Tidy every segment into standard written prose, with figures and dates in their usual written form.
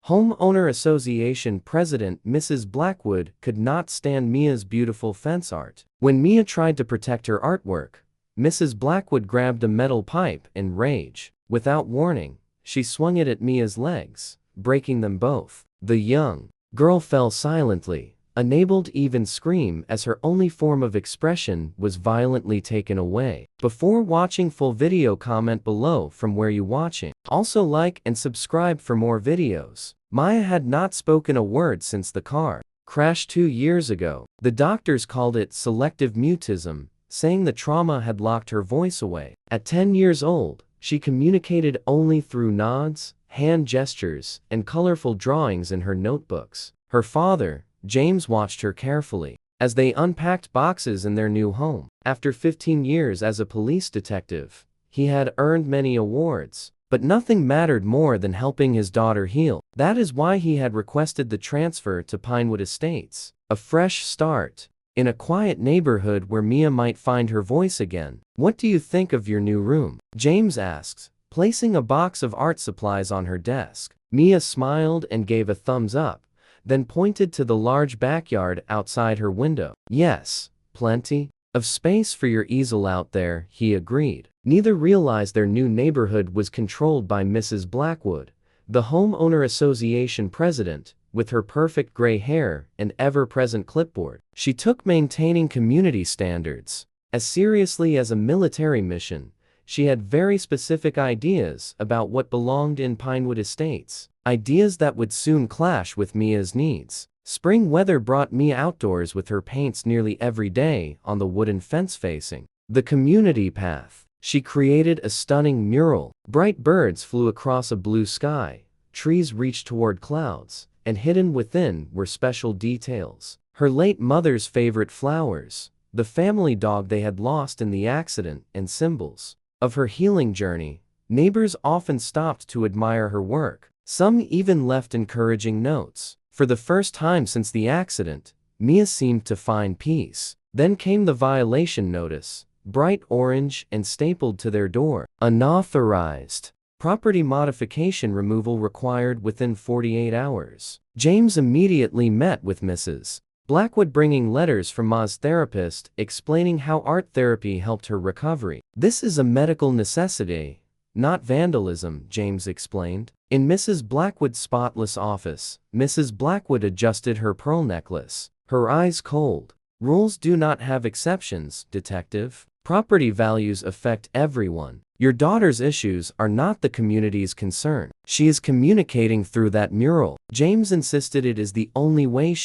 Homeowner Association President Mrs. Blackwood could not stand Mia's beautiful fence art. When Mia tried to protect her artwork, Mrs. Blackwood grabbed a metal pipe in rage. Without warning, she swung it at Mia's legs, breaking them both. The young girl fell silently, unable to even scream as her only form of expression was violently taken away. Before watching full video, comment below from where you watching. Also like and subscribe for more videos. Mia had not spoken a word since the car crash 2 years ago. The doctors called it selective mutism, saying the trauma had locked her voice away. At 10 years old, she communicated only through nods, hand gestures, and colorful drawings in her notebooks. Her father, James, watched her carefully as they unpacked boxes in their new home. After 15 years as a police detective, he had earned many awards, but nothing mattered more than helping his daughter heal. That is why he had requested the transfer to Pinewood Estates, a fresh start in a quiet neighborhood where Mia might find her voice again. "What do you think of your new room?" James asked, placing a box of art supplies on her desk. Mia smiled and gave a thumbs up, then pointed to the large backyard outside her window. "Yes, plenty of space for your easel out there," he agreed. Neither realized their new neighborhood was controlled by Mrs. Blackwood, the homeowner association president, with her perfect gray hair and ever-present clipboard. She took maintaining community standards as seriously as a military mission. She had very specific ideas about what belonged in Pinewood Estates, ideas that would soon clash with Mia's needs. Spring weather brought Mia outdoors with her paints nearly every day on the wooden fence facing the community path. She created a stunning mural. Bright birds flew across a blue sky, trees reached toward clouds, and hidden within were special details. Her late mother's favorite flowers, the family dog they had lost in the accident, and symbols of her healing journey. Neighbors often stopped to admire her work. Some even left encouraging notes. For the first time since the accident, Mia seemed to find peace. Then came the violation notice, bright orange and stapled to their door. Unauthorized property modification removal required within 48 hours. James immediately met with Mrs. Blackwood, bringing letters from Ma's therapist explaining how art therapy helped her recovery. "This is a medical necessity, not vandalism," James explained. In Mrs. Blackwood's spotless office, Mrs. Blackwood adjusted her pearl necklace, her eyes cold. "Rules do not have exceptions, detective. Property values affect everyone. Your daughter's issues are not the community's concern. She is communicating through that mural." James insisted it is the only way.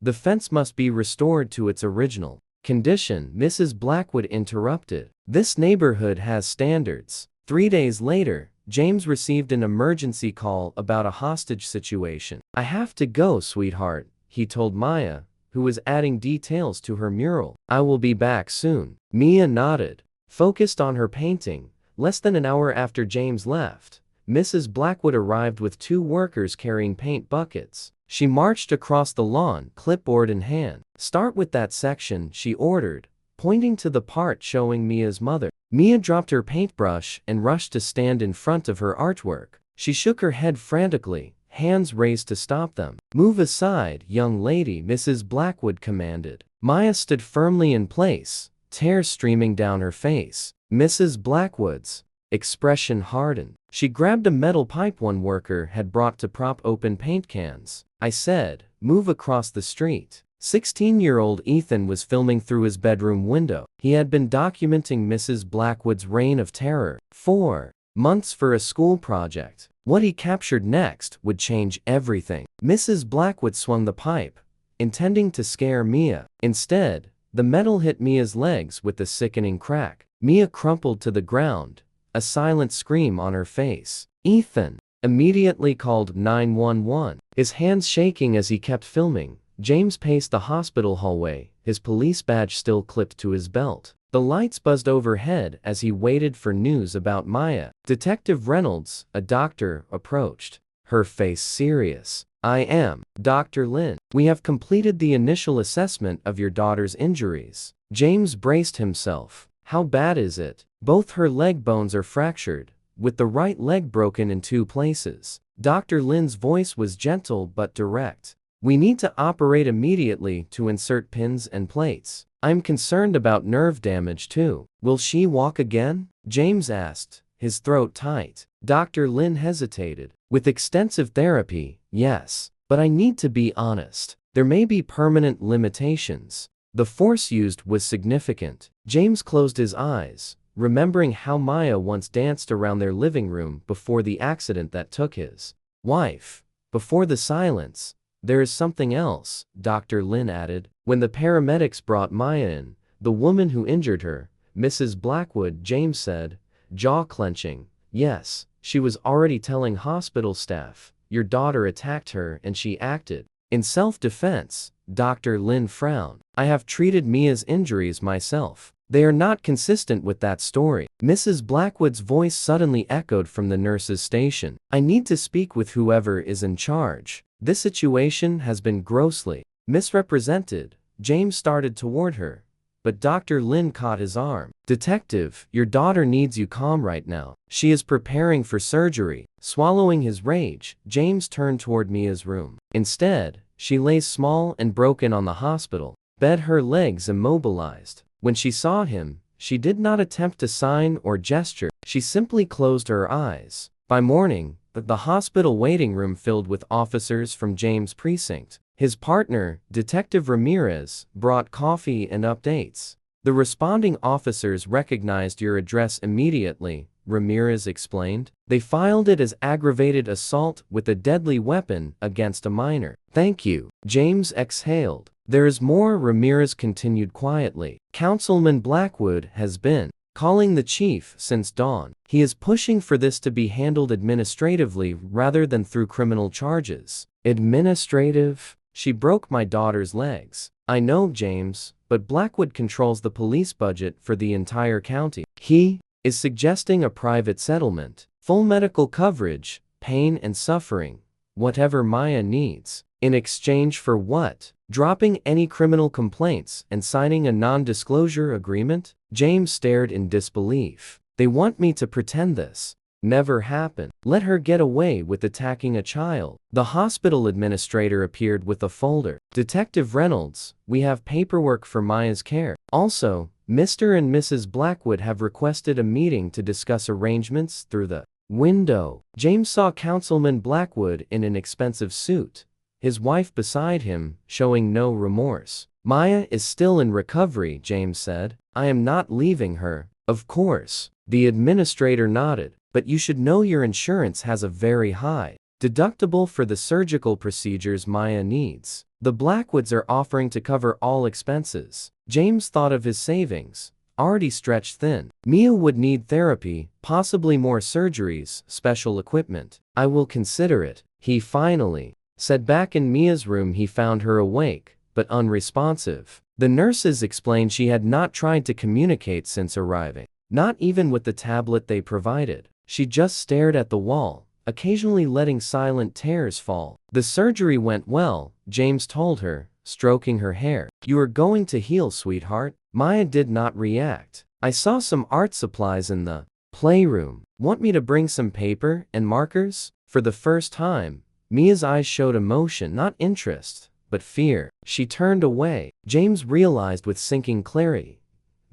The fence must be restored to its original condition. Mrs. Blackwood interrupted. "This neighborhood has standards." 3 days later, James received an emergency call about a hostage situation. "I have to go, sweetheart," he told Mia, who was adding details to her mural. "I will be back soon." Mia nodded, focused on her painting. Less than an hour after James left, Mrs. Blackwood arrived with 2 workers carrying paint buckets. She marched across the lawn, clipboard in hand. "Start with that section," she ordered, pointing to the part showing Mia's mother. Mia dropped her paintbrush and rushed to stand in front of her artwork. She shook her head frantically, hands raised to stop them. "Move aside, young lady," Mrs. Blackwood commanded. Mia stood firmly in place, tears streaming down her face. Mrs. Blackwood's expression hardened. She grabbed a metal pipe one worker had brought to prop open paint cans. "I said, move across the street." 16-year-old Ethan was filming through his bedroom window. He had been documenting Mrs. Blackwood's reign of terror. 4 months for a school project. What he captured next would change everything. Mrs. Blackwood swung the pipe, intending to scare Mia. Instead, the metal hit Mia's legs with a sickening crack. Mia crumpled to the ground, a silent scream on her face. Ethan immediately called 911. His hands shaking as he kept filming, James paced the hospital hallway, his police badge still clipped to his belt. The lights buzzed overhead as he waited for news about Mia. Detective Reynolds, a doctor, approached, her face serious. "I am Dr. Lin. We have completed the initial assessment of your daughter's injuries." James braced himself. "How bad is it?" "Both her leg bones are fractured, with the right leg broken in 2 places." Dr. Lin's voice was gentle but direct. We need to operate immediately to insert pins and plates. I'm concerned about nerve damage too. Will she walk again? James asked, his throat tight. Dr. Lin hesitated. With extensive therapy, yes. But I need to be honest. There may be permanent limitations. The force used was significant. James closed his eyes, remembering how Maya once danced around their living room before the accident that took his wife. Before the silence, there is something else, Dr. Lin added. When the paramedics brought Maya in, the woman who injured her, Mrs. Blackwood, James said, jaw clenching. Yes, she was already telling hospital staff. Your daughter attacked her and she acted in self-defense. Dr. Lin frowned. I have treated Mia's injuries myself. They are not consistent with that story. Mrs. Blackwood's voice suddenly echoed from the nurse's station. I need to speak with whoever is in charge. This situation has been grossly misrepresented. James started toward her, but Dr. Lin caught his arm. Detective, your daughter needs you calm right now. She is preparing for surgery. Swallowing his rage, James turned toward Mia's room. Instead, she lay small and broken on the hospital bed, her legs immobilized. When she saw him, she did not attempt to sign or gesture. She simply closed her eyes. By morning, the hospital waiting room filled with officers from James' precinct. His partner, Detective Ramirez, brought coffee and updates. The responding officers recognized your address immediately, Ramirez explained. They filed it as aggravated assault with a deadly weapon against a minor. Thank you. James exhaled. There is more, Ramirez continued quietly. Councilman Blackwood has been calling the chief since dawn. He is pushing for this to be handled administratively rather than through criminal charges. Administrative? She broke my daughter's legs. I know, James, but Blackwood controls the police budget for the entire county. He is suggesting a private settlement. Full medical coverage, pain and suffering, whatever Maya needs. In exchange for what? Dropping any criminal complaints and signing a non-disclosure agreement? James stared in disbelief. They want me to pretend this never happened. Let her get away with attacking a child. The hospital administrator appeared with a folder. Detective Reynolds, we have paperwork for Maya's care. Also, Mr. and Mrs. Blackwood have requested a meeting to discuss arrangements. Through the window, James saw Councilman Blackwood in an expensive suit, his wife beside him, showing no remorse. Maya is still in recovery, James said. I am not leaving her. Of course. The administrator nodded. But you should know your insurance has a very high deductible for the surgical procedures Maya needs. The Blackwoods are offering to cover all expenses. James thought of his savings, already stretched thin. Mia would need therapy, possibly more surgeries, special equipment. I will consider it, he finally said. Back in Mia's room, he found her awake, but unresponsive. The nurses explained she had not tried to communicate since arriving, not even with the tablet they provided. She just stared at the wall, occasionally letting silent tears fall. The surgery went well, James told her, stroking her hair. You are going to heal, sweetheart. Maya did not react. I saw some art supplies in the playroom. Want me to bring some paper and markers? For the first time, Mia's eyes showed emotion, not interest, but fear. She turned away. James realized with sinking clarity,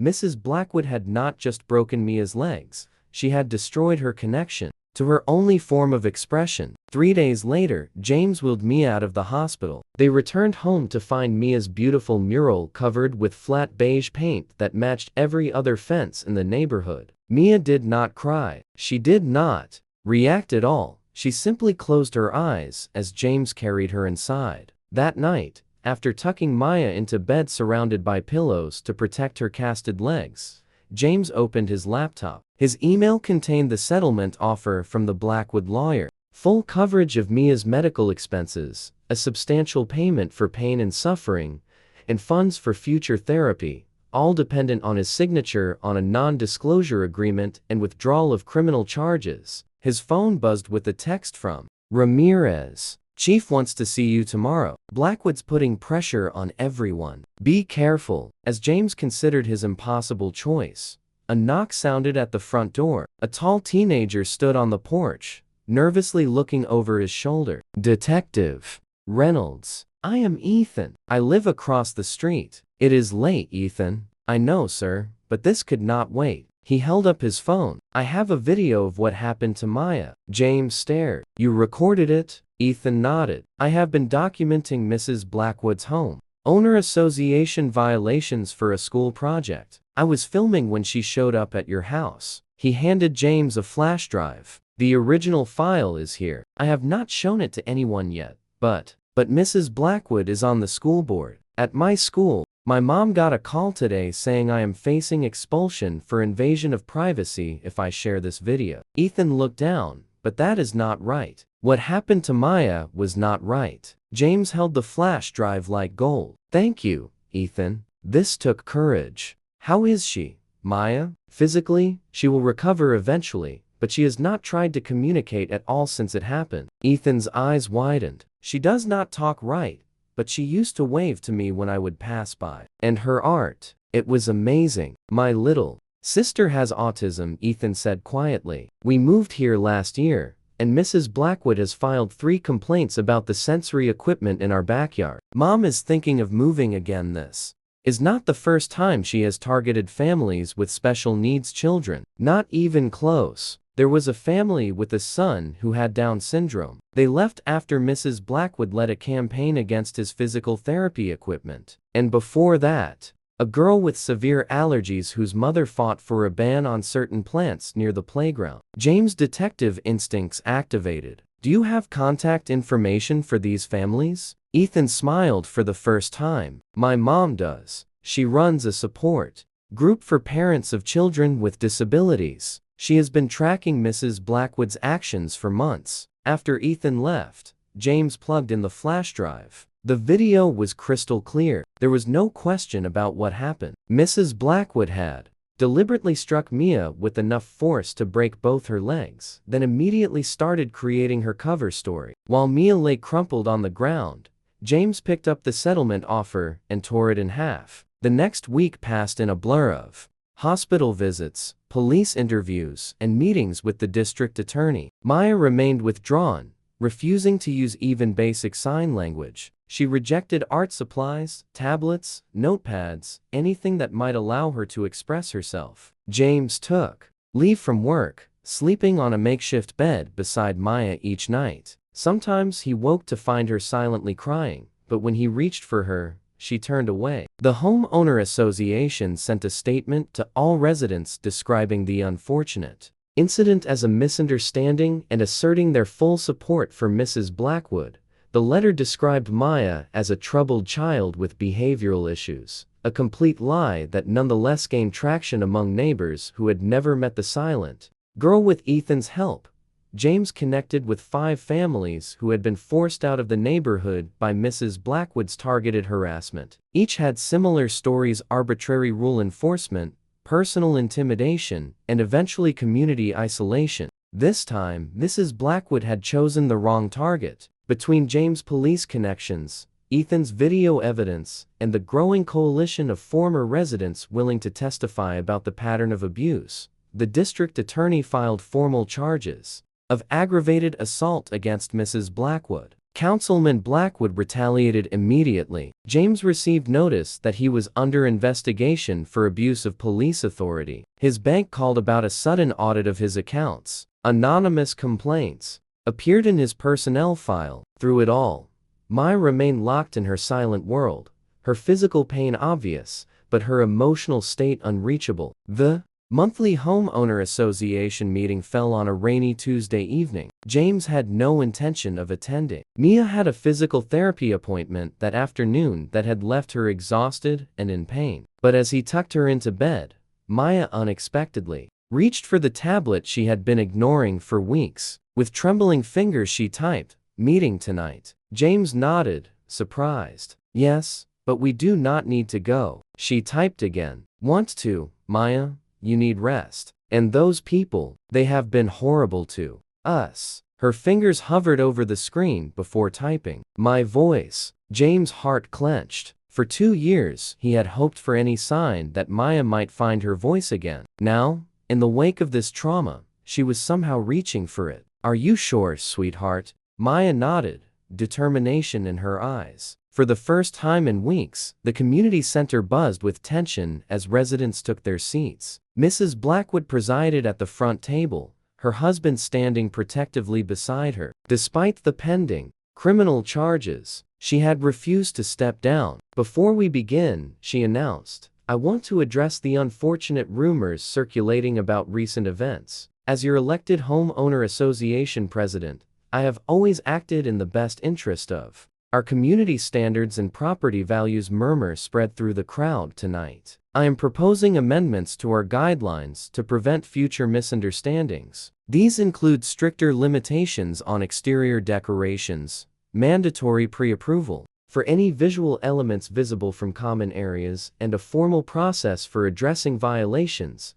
Mrs. Blackwood had not just broken Mia's legs. She had destroyed her connection to her only form of expression. 3 days later, James wheeled Mia out of the hospital. They returned home to find Mia's beautiful mural covered with flat beige paint that matched every other fence in the neighborhood. Mia did not cry. She did not react at all. She simply closed her eyes as James carried her inside. That night, after tucking Maya into bed surrounded by pillows to protect her casted legs, James opened his laptop. His email contained the settlement offer from the Blackwood lawyer. Full coverage of Mia's medical expenses, a substantial payment for pain and suffering, and funds for future therapy, all dependent on his signature on a non-disclosure agreement and withdrawal of criminal charges. His phone buzzed with a text from Ramirez. Chief wants to see you tomorrow. Blackwood's putting pressure on everyone. Be careful. As James considered his impossible choice, a knock sounded at the front door. A tall teenager stood on the porch, nervously looking over his shoulder. Detective Reynolds. I am Ethan. I live across the street. It is late, Ethan. I know, sir, but this could not wait. He held up his phone. I have a video of what happened to Maya. James stared. You recorded it? Ethan nodded. I have been documenting Mrs. Blackwood's home owner association violations for a school project. I was filming when she showed up at your house. He handed James a flash drive. The original file is here. I have not shown it to anyone yet, but Mrs. Blackwood is on the school board. At my school, my mom got a call today saying I am facing expulsion for invasion of privacy if I share this video. Ethan looked down, but that is not right. What happened to Maya was not right. James held the flash drive like gold. Thank you, Ethan. This took courage. How is she, Maya? Physically, she will recover eventually, but she has not tried to communicate at all since it happened. Ethan's eyes widened. She does not talk right, but she used to wave to me when I would pass by. And her art, it was amazing. My little sister has autism, Ethan said quietly. We moved here last year, and Mrs. Blackwood has filed 3 complaints about the sensory equipment in our backyard. Mom is thinking of moving again. This is not the first time she has targeted families with special needs children. Not even close. There was a family with a son who had Down syndrome. They left after Mrs. Blackwood led a campaign against his physical therapy equipment. And before that, a girl with severe allergies whose mother fought for a ban on certain plants near the playground. James' detective instincts activated. Do you have contact information for these families? Ethan smiled for the first time. My mom does. She runs a support group for parents of children with disabilities. She has been tracking Mrs. Blackwood's actions for months. After Ethan left, James plugged in the flash drive. The video was crystal clear. There was no question about what happened. Mrs. Blackwood had deliberately struck Mia with enough force to break both her legs, then immediately started creating her cover story. While Mia lay crumpled on the ground, James picked up the settlement offer and tore it in half. The next week passed in a blur of hospital visits, police interviews, and meetings with the district attorney. Maya remained withdrawn, refusing to use even basic sign language. She rejected art supplies, tablets, notepads, anything that might allow her to express herself. James took leave from work, sleeping on a makeshift bed beside Maya each night. Sometimes he woke to find her silently crying, but when he reached for her, she turned away. The homeowner association sent a statement to all residents describing the unfortunate incident as a misunderstanding and asserting their full support for Mrs. Blackwood. The letter described Maya as a troubled child with behavioral issues, a complete lie that nonetheless gained traction among neighbors who had never met the silent girl. With Ethan's help, James connected with 5 families who had been forced out of the neighborhood by Mrs. Blackwood's targeted harassment. Each had similar stories: arbitrary rule enforcement, personal intimidation, and eventually community isolation. This time, Mrs. Blackwood had chosen the wrong target. Between James' police connections, Ethan's video evidence, and the growing coalition of former residents willing to testify about the pattern of abuse, the district attorney filed formal charges of aggravated assault against Mrs. Blackwood. Councilman Blackwood retaliated immediately. James received notice that he was under investigation for abuse of police authority. His bank called about a sudden audit of his accounts. Anonymous complaints appeared in his personnel file. Through it all, Maya remained locked in her silent world, her physical pain obvious, but her emotional state unreachable. The monthly homeowner association meeting fell on a rainy Tuesday evening. James had no intention of attending. Mia had a physical therapy appointment that afternoon that had left her exhausted and in pain. But as he tucked her into bed, Maya unexpectedly reached for the tablet she had been ignoring for weeks. With trembling fingers she typed, "Meeting tonight." James nodded, surprised. "Yes, but we do not need to go." She typed again. "Want to, Maya? You need rest. And those people, they have been horrible to us." Her fingers hovered over the screen before typing, "My voice." James' heart clenched. For 2 years, he had hoped for any sign that Maya might find her voice again. Now, in the wake of this trauma, she was somehow reaching for it. "Are you sure, sweetheart?" Maya nodded, determination in her eyes. For the first time in weeks, the community center buzzed with tension as residents took their seats. Mrs. Blackwood presided at the front table, her husband standing protectively beside her. Despite the pending criminal charges, she had refused to step down. "Before we begin," she announced, "I want to address the unfortunate rumors circulating about recent events. As your elected homeowner association president, I have always acted in the best interest of our community. Standards and property values." Murmurs spread through the crowd tonight. "I am proposing amendments to our guidelines to prevent future misunderstandings. These include stricter limitations on exterior decorations, mandatory pre-approval for any visual elements visible from common areas, and a formal process for addressing violations."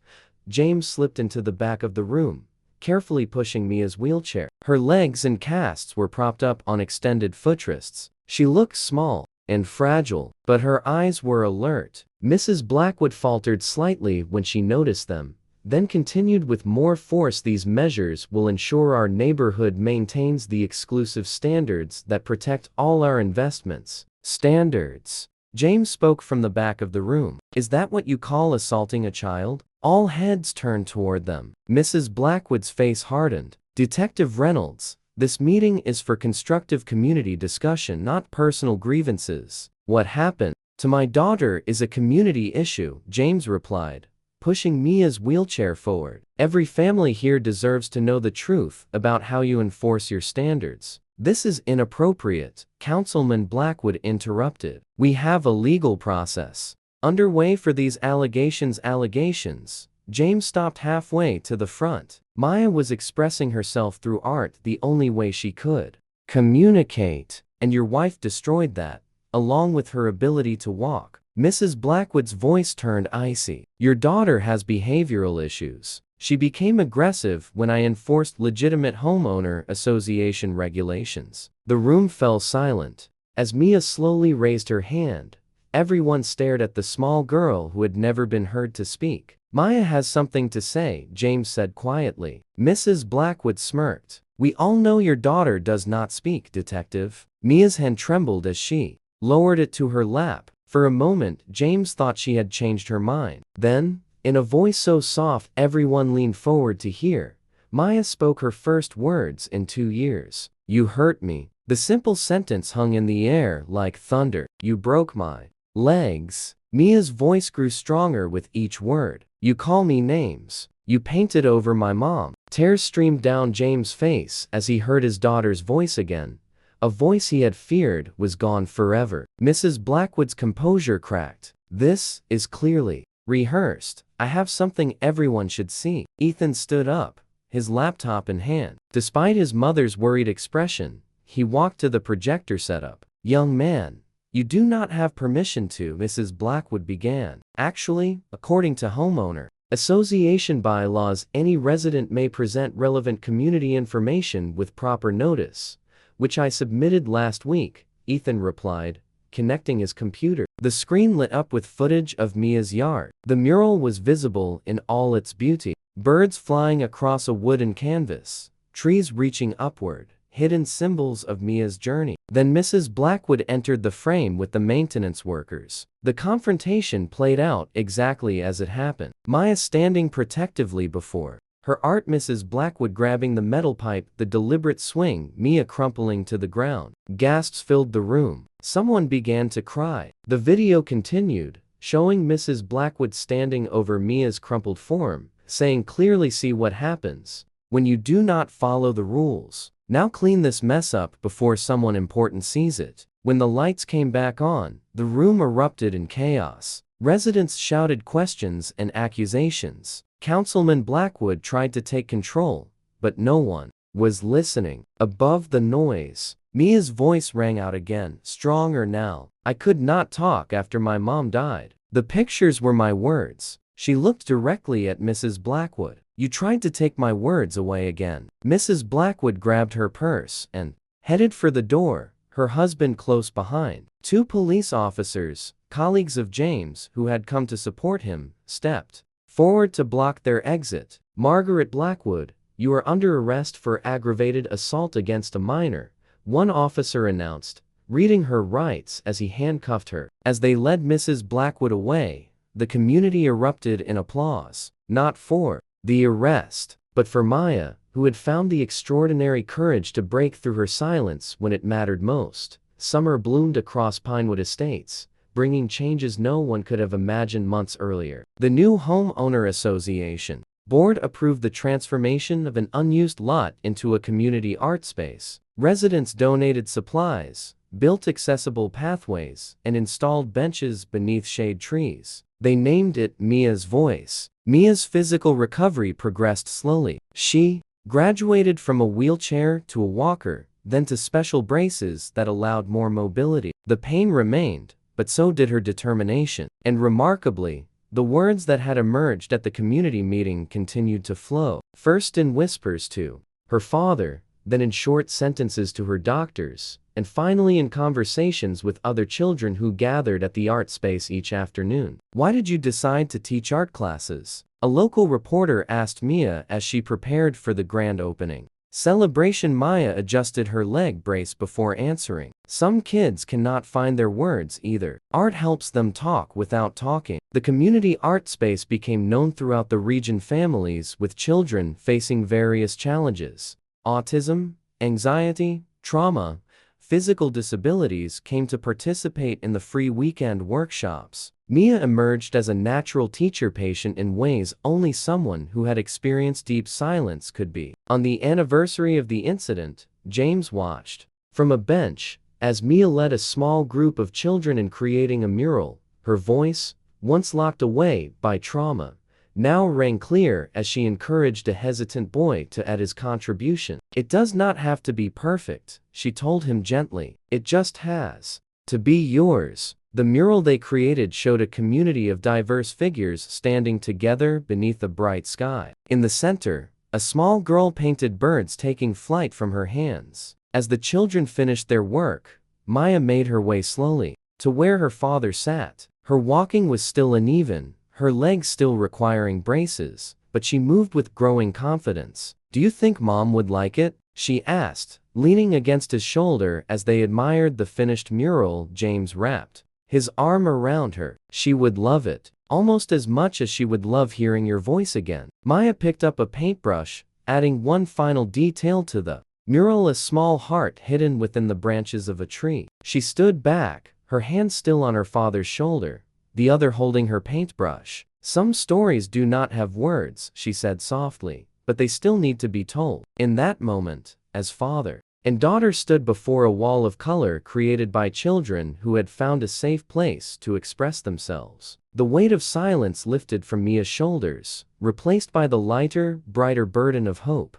James slipped into the back of the room, carefully pushing Mia's wheelchair. Her legs and casts were propped up on extended footrests. She looked small and fragile, but her eyes were alert. Mrs. Blackwood faltered slightly when she noticed them, then continued with more force, "These measures will ensure our neighborhood maintains the exclusive standards that protect all our investments." "Standards?" James spoke from the back of the room. "Is that what you call assaulting a child?" All heads turned toward them. Mrs. Blackwood's face hardened. "Detective Reynolds, this meeting is for constructive community discussion, not personal grievances." "What happened to my daughter is a community issue," James replied, pushing Mia's wheelchair forward. "Every family here deserves to know the truth about how you enforce your standards." "This is inappropriate," Councilman Blackwood interrupted. "We have a legal process underway for these allegations. James stopped halfway to the front. Maya was expressing herself through art, the only way she could communicate. "And your wife destroyed that, along with her ability to walk." Mrs. Blackwood's voice turned icy. "Your daughter has behavioral issues. She became aggressive when I enforced legitimate homeowner association regulations." The room fell silent. As Mia slowly raised her hand, everyone stared at the small girl who had never been heard to speak. "Maya has something to say," James said quietly. Mrs. Blackwood smirked. "We all know your daughter does not speak, Detective." Mia's hand trembled as she lowered it to her lap. For a moment, James thought she had changed her mind. Then, in a voice so soft everyone leaned forward to hear, Maya spoke her first words in 2 years. "You hurt me." The simple sentence hung in the air like thunder. "You broke my legs." Mia's voice grew stronger with each word. "You call me names. You painted over my mom." Tears streamed down James' face as he heard his daughter's voice again. A voice he had feared was gone forever. Mrs. Blackwood's composure cracked. "This is clearly rehearsed. I have something everyone should see." Ethan stood up, his laptop in hand. Despite his mother's worried expression, he walked to the projector setup. "Young man, you do not have permission to," Mrs. Blackwood began. "Actually, according to homeowner association bylaws, any resident may present relevant community information with proper notice, which I submitted last week," Ethan replied, connecting his computer. The screen lit up with footage of Mia's yard. The mural was visible in all its beauty. Birds flying across a wooden canvas, trees reaching upward, hidden symbols of Mia's journey. Then Mrs. Blackwood entered the frame with the maintenance workers. The confrontation played out exactly as it happened. Maya standing protectively before her art, Mrs. Blackwood grabbing the metal pipe, the deliberate swing, Mia crumpling to the ground. Gasps filled the room. Someone began to cry. The video continued, showing Mrs. Blackwood standing over Mia's crumpled form, saying clearly, "See what happens when you do not follow the rules. Now clean this mess up before someone important sees it." When the lights came back on, the room erupted in chaos. Residents shouted questions and accusations. Councilman Blackwood tried to take control, but no one was listening. Above the noise, Mia's voice rang out again, stronger now. "I could not talk after my mom died. The pictures were my words." She looked directly at Mrs. Blackwood. "You tried to take my words away again." Mrs. Blackwood grabbed her purse and headed for the door, her husband close behind. 2 police officers, colleagues of James who had come to support him, stepped forward to block their exit. "Margaret Blackwood, "You are under arrest for aggravated assault against a minor," one officer announced, reading her rights as he handcuffed her. As they led Mrs. Blackwood away, the community erupted in applause, not for the arrest, but for Maya, who had found the extraordinary courage to break through her silence when it mattered most. Summer bloomed across Pinewood Estates, bringing changes no one could have imagined months earlier. The new homeowner association board approved the transformation of an unused lot into a community art space. Residents donated supplies, built accessible pathways, and installed benches beneath shade trees. They named it Mia's Voice. Mia's physical recovery progressed slowly. She graduated from a wheelchair to a walker, then to special braces that allowed more mobility. The pain remained, but so did her determination. And remarkably, the words that had emerged at the community meeting continued to flow, first in whispers to her father, then in short sentences to her doctors, and finally in conversations with other children who gathered at the art space each afternoon. "Why did you decide to teach art classes?" a local reporter asked Mia as she prepared for the grand opening. Celebration. Maya adjusted her leg brace before answering. "Some kids cannot find their words either. Art helps them talk without talking." The community art space became known throughout the region. Families with children facing various challenges, autism, anxiety, trauma, physical disabilities, came to participate in the free weekend workshops. Mia emerged as a natural teacher, patient in ways only someone who had experienced deep silence could be. On the anniversary of the incident, James watched from a bench as Mia led a small group of children in creating a mural. Her voice, once locked away by trauma, now rang clear as she encouraged a hesitant boy to add his contribution. "It does not have to be perfect," she told him gently. "It just has to be yours." The mural they created showed a community of diverse figures standing together beneath a bright sky. In the center, a small girl painted birds taking flight from her hands. As the children finished their work, Maya made her way slowly to where her father sat. Her walking was still uneven, her legs still requiring braces, but she moved with growing confidence. "Do you think Mom would like it?" she asked, leaning against his shoulder as they admired the finished mural. James wrapped his arm around her. "She would love it, almost as much as she would love hearing your voice again." Maya picked up a paintbrush, adding one final detail to the mural, a small heart hidden within the branches of a tree. She stood back, her hand still on her father's shoulder, the other holding her paintbrush. "Some stories do not have words," she said softly, "but they still need to be told." In that moment, as father and daughter stood before a wall of color created by children who had found a safe place to express themselves, the weight of silence lifted from Mia's shoulders, replaced by the lighter, brighter burden of hope.